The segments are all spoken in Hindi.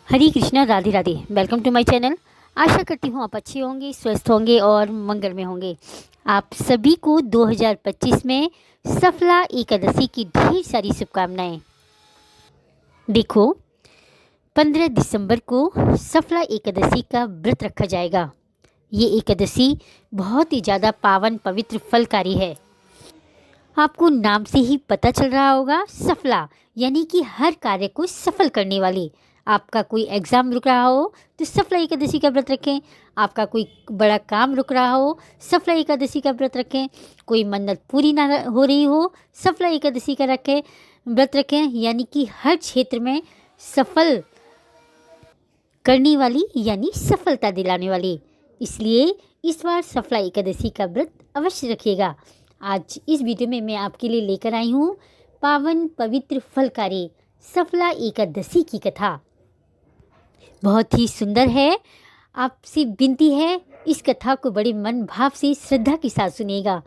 Hare Krishna, Radhe Radhe. Welcome to my channel. आशा करती हूँ आप अच्छे होंगे, स्वस्थ होंगे और मंगल में होंगे। आप सभी को 2025 में सफला एकादशी की ढेर सारी शुभकामनाएं। देखो, 15 दिसंबर को सफला एकादशी का व्रत रखा जाएगा। ये एकादशी बहुत ही ज़्यादा पावन, पवित्र, फलकारी है। आपको नाम से ही पता चल रहा होगा, सफला यानी कि हर कार्य को सफल करने वाली। आपका कोई एग्ज़ाम रुक रहा हो तो सफला एकादशी का व्रत रखें। आपका कोई बड़ा काम रुक रहा हो, सफला एकादशी का व्रत रखें। कोई मन्नत पूरी ना हो रही हो, सफला एकादशी का व्रत रखें। यानी कि हर क्षेत्र में सफल करने वाली, यानी सफलता दिलाने वाली। इसलिए इस बार सफला एकादशी का व्रत अवश्य रखिएगा। आज इस वीडियो में मैं आपके लिए लेकर आई हूँ पावन, पवित्र, फलकारी सफला एकादशी की कथा। बहुत ही सुंदर है। आपसे विनती है, इस कथा को बड़े मन भाव से, श्रद्धा के साथ सुनिएगा,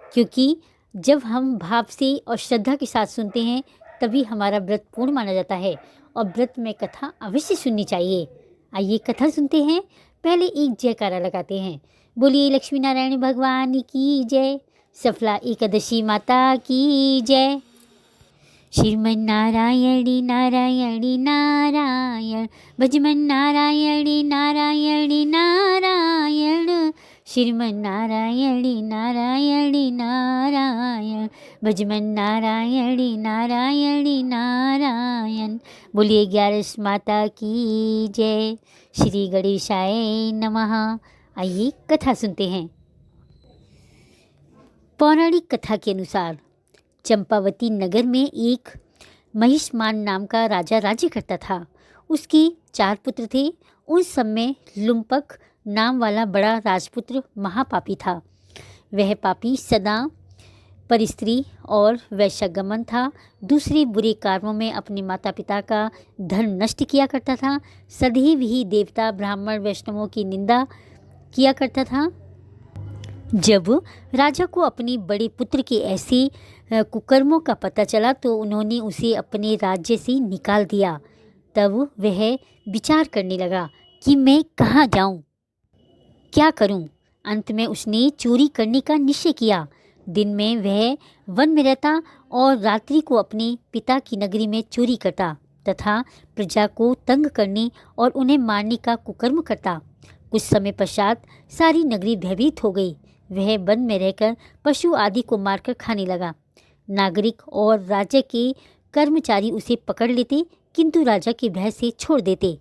क्योंकि जब हम भाव से और श्रद्धा के साथ सुनते हैं तभी हमारा व्रत पूर्ण माना जाता है। और व्रत में कथा अवश्य सुननी चाहिए। आइए कथा सुनते हैं। पहले एक जयकारा लगाते हैं। बोलिए लक्ष्मी नारायण भगवान की जय, सफला एकादशी माता की जय। श्रीमन नारायणी नारायणी नारायण, भजमन नारायणी नारायणी नारायण, श्रीमन नारायणी नारायणी नारायण, भजमन नारायणी नारायणी नारायण। बोलिए 11 माता की जय। श्री गणेशाय नमः। आइए कथा सुनते हैं। पौराणिक कथा के अनुसार चंपावती नगर में एक महिष्मान नाम का राजा राज्य करता था। उसके 4 पुत्र थे। उन सब में लुम्पक नाम वाला बड़ा राजपुत्र महापापी था। वह पापी सदा परिस्त्री और वैश्यगमन था। दूसरे बुरे कार्यों में अपने माता पिता का धन नष्ट किया करता था। सदैव ही देवता, ब्राह्मण, वैष्णवों की निंदा किया करता था। जब राजा को अपने बड़े पुत्र के ऐसे कुकर्मों का पता चला तो उन्होंने उसे अपने राज्य से निकाल दिया। तब वह विचार करने लगा कि मैं कहाँ जाऊँ, क्या करूँ। अंत में उसने चोरी करने का निश्चय किया। दिन में वह वन में रहता और रात्रि को अपने पिता की नगरी में चोरी करता तथा प्रजा को तंग करने और उन्हें मारने का कुकर्म करता। कुछ समय पश्चात सारी नगरी भयभीत हो गई। वह वन में रहकर पशु आदि को मारकर खाने लगा। नागरिक और राज्य के कर्मचारी उसे पकड़ लेते, किंतु राजा के भय से छोड़ देते।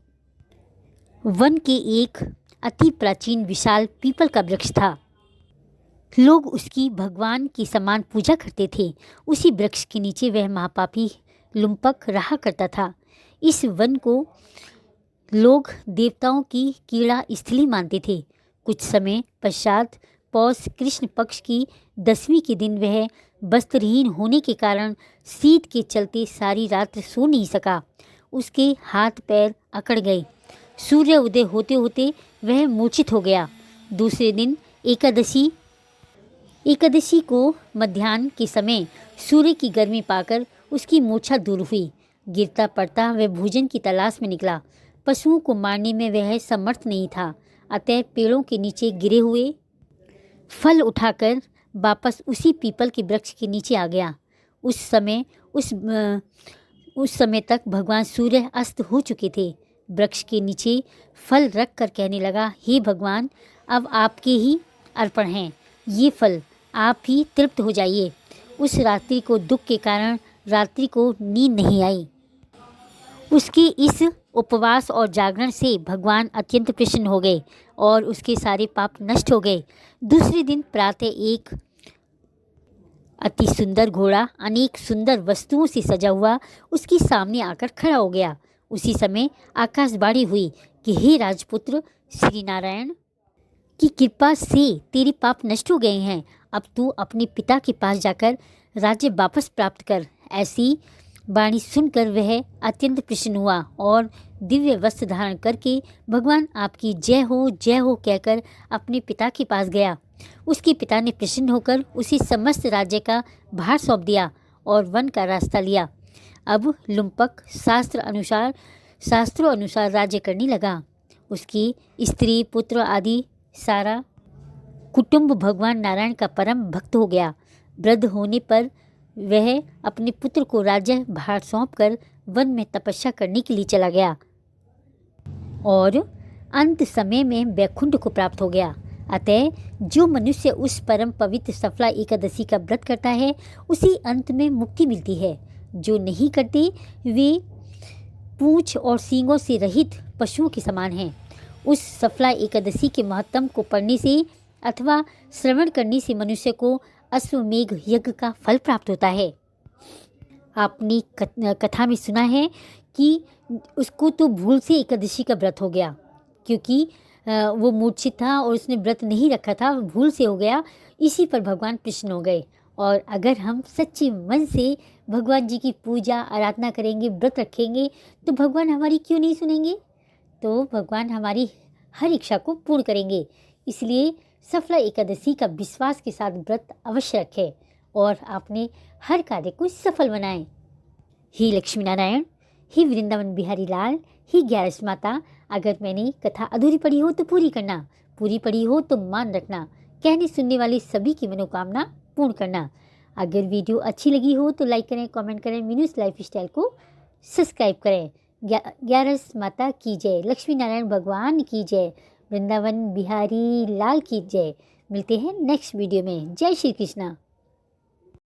वन के एक अति प्राचीन विशाल पीपल का वृक्ष था। लोग उसकी भगवान की समान पूजा करते थे। उसी वृक्ष के नीचे वह महापापी लुम्पक रहा करता था। इस वन को लोग देवताओं की क्रीड़ा स्थली मानते थे। कुछ समय पश्चात पौष कृष्ण पक्ष की 10वीं के दिन वह वस्त्रहीन होने के कारण शीत के चलते सारी रात सो नहीं सका। उसके हाथ पैर अकड़ गए। सूर्य उदय होते होते वह मूर्छित हो गया। दूसरे दिन एकादशी को मध्याह्न के समय सूर्य की गर्मी पाकर उसकी मूर्छा दूर हुई। गिरता पड़ता वह भोजन की तलाश में निकला। पशुओं को मारने में वह समर्थ नहीं था, अतः पेड़ों के नीचे गिरे हुए फल उठाकर वापस उसी पीपल के वृक्ष के नीचे आ गया। उस समय तक भगवान सूर्य अस्त हो चुके थे। वृक्ष के नीचे फल रख कर कहने लगा, हे भगवान, अब आपके ही अर्पण हैं ये फल, आप ही तृप्त हो जाइए। उस रात्रि को दुख के कारण रात्रि को नींद नहीं आई। उसके इस उपवास और जागरण से भगवान अत्यंत प्रसन्न हो गए और उसके सारे पाप नष्ट हो गए। दूसरे दिन प्रातः एक अति सुंदर घोड़ा अनेक सुंदर वस्तुओं से सजा हुआ उसके सामने आकर खड़ा हो गया। उसी समय आकाशवाणी हुई कि हे राजपुत्र, श्री नारायण की कृपा से तेरे पाप नष्ट हो गए हैं। अब तू अपने पिता के पास जाकर राज्य वापस प्राप्त कर। ऐसी वाणी सुनकर वह अत्यंत प्रसन्न हुआ और दिव्य वस्त्र धारण करके भगवान आपकी जय हो कहकर अपने पिता के पास गया। उसके पिता ने प्रसन्न होकर उसे समस्त राज्य का भार सौंप दिया और वन का रास्ता लिया। अब लुम्पक शास्त्र अनुसार शास्त्रों अनुसार राज्य करने लगा। उसकी स्त्री, पुत्र आदि सारा कुटुंब भगवान नारायण का परम भक्त हो गया। वृद्ध होने पर वह अपने पुत्र को राज्य भार सौंपकर वन में तपस्या करने के लिए चला गया और अंत समय में वैकुंठ को प्राप्त हो गया। अतः जो मनुष्य उस परम पवित्र सफला एकादशी का व्रत करता है उसी अंत में मुक्ति मिलती है। जो नहीं करते वे पूंछ और सींगों से रहित पशुओं के समान हैं। उस सफला एकादशी के महत्व को पढ़ने से अथवा श्रवण करने से मनुष्य को अश्वमेघ यज्ञ का फल प्राप्त होता है। आपने कथा में सुना है कि उसको तो भूल से एकादशी का व्रत हो गया, क्योंकि वो मूर्छित था और उसने व्रत नहीं रखा था, भूल से हो गया। इसी पर भगवान प्रसन्न हो गए। और अगर हम सच्चे मन से भगवान जी की पूजा आराधना करेंगे, व्रत रखेंगे, तो भगवान हमारी क्यों नहीं सुनेंगे? तो भगवान हमारी हर इच्छा को पूर्ण करेंगे। इसलिए सफला एकादशी का विश्वास के साथ व्रत अवश्य रखें और अपने हर कार्य को सफल बनाएं। हे लक्ष्मी नारायण, हे वृंदावन बिहारी लाल, हे ग्यारस माता, अगर मैंने कथा अधूरी पढ़ी हो तो पूरी करना, पूरी पढ़ी हो तो मान रखना, कहने सुनने वाले सभी की मनोकामना पूर्ण करना। अगर वीडियो अच्छी लगी हो तो लाइक करें, कमेंट करें, मीनूस लाइफ स्टाइल को सब्सक्राइब करें। ग्यारस माता की जय, लक्ष्मी नारायण भगवान की जय, वृंदावन बिहारी लाल की जय। मिलते हैं नेक्स्ट वीडियो में। जय श्री कृष्णा।